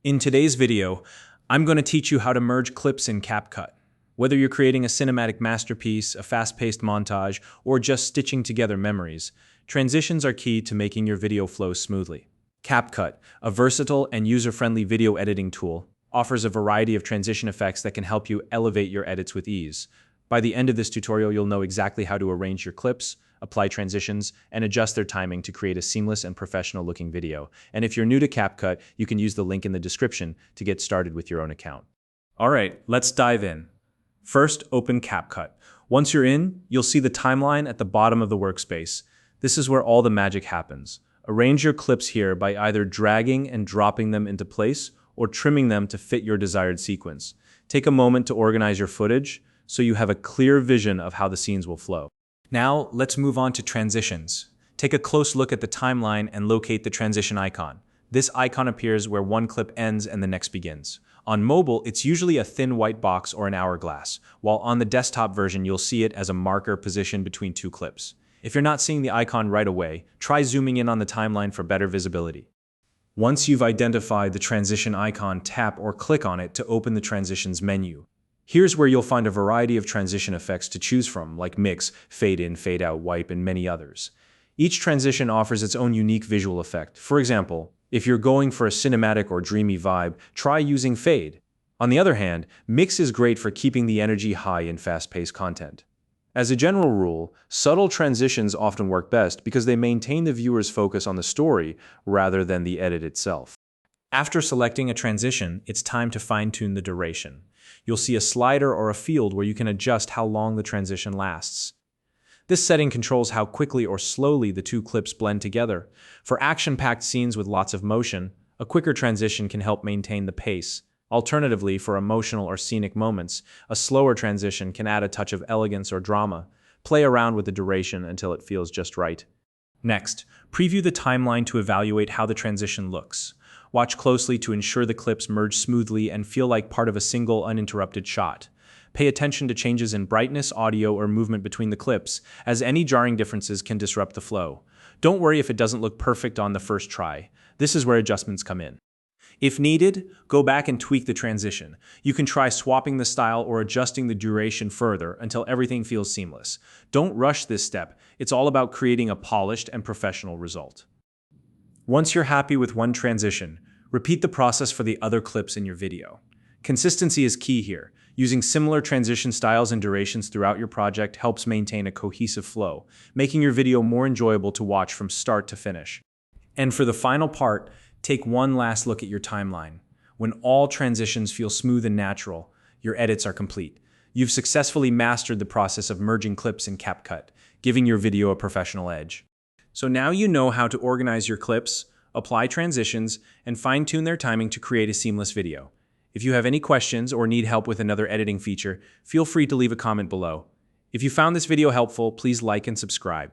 In today's video, I'm going to teach you how to merge clips in CapCut. Whether you're creating a cinematic masterpiece, a fast-paced montage, or just stitching together memories, transitions are key to making your video flow smoothly. CapCut, a versatile and user-friendly video editing tool, offers a variety of transition effects that can help you elevate your edits with ease. By the end of this tutorial, you'll know exactly how to arrange your clips, apply transitions, and adjust their timing to create a seamless and professional-looking video. And if you're new to CapCut, you can use the link in the description to get started with your own account. All right, let's dive in. First, open CapCut. Once you're in, you'll see the timeline at the bottom of the workspace. This is where all the magic happens. Arrange your clips here by either dragging and dropping them into place or trimming them to fit your desired sequence. Take a moment to organize your footage so you have a clear vision of how the scenes will flow. Now, let's move on to transitions. Take a close look at the timeline and locate the transition icon. This icon appears where one clip ends and the next begins. On mobile, it's usually a thin white box or an hourglass, while on the desktop version, you'll see it as a marker positioned between two clips. If you're not seeing the icon right away, try zooming in on the timeline for better visibility. Once you've identified the transition icon, tap or click on it to open the transitions menu. Here's where you'll find a variety of transition effects to choose from, like mix, fade in, fade out, wipe, and many others. Each transition offers its own unique visual effect. For example, if you're going for a cinematic or dreamy vibe, try using fade. On the other hand, mix is great for keeping the energy high in fast-paced content. As a general rule, subtle transitions often work best because they maintain the viewer's focus on the story rather than the edit itself. After selecting a transition, it's time to fine-tune the duration. You'll see a slider or a field where you can adjust how long the transition lasts. This setting controls how quickly or slowly the two clips blend together. For action-packed scenes with lots of motion, a quicker transition can help maintain the pace. Alternatively, for emotional or scenic moments, a slower transition can add a touch of elegance or drama. Play around with the duration until it feels just right. Next, preview the timeline to evaluate how the transition looks. Watch closely to ensure the clips merge smoothly and feel like part of a single uninterrupted shot. Pay attention to changes in brightness, audio, or movement between the clips, as any jarring differences can disrupt the flow. Don't worry if it doesn't look perfect on the first try. This is where adjustments come in. If needed, go back and tweak the transition. You can try swapping the style or adjusting the duration further until everything feels seamless. Don't rush this step. It's all about creating a polished and professional result. Once you're happy with one transition, repeat the process for the other clips in your video. Consistency is key here. Using similar transition styles and durations throughout your project helps maintain a cohesive flow, making your video more enjoyable to watch from start to finish. And for the final part, take one last look at your timeline. When all transitions feel smooth and natural, your edits are complete. You've successfully mastered the process of merging clips in CapCut, giving your video a professional edge. So now you know how to organize your clips, apply transitions, and fine-tune their timing to create a seamless video. If you have any questions or need help with another editing feature, feel free to leave a comment below. If you found this video helpful, please like and subscribe.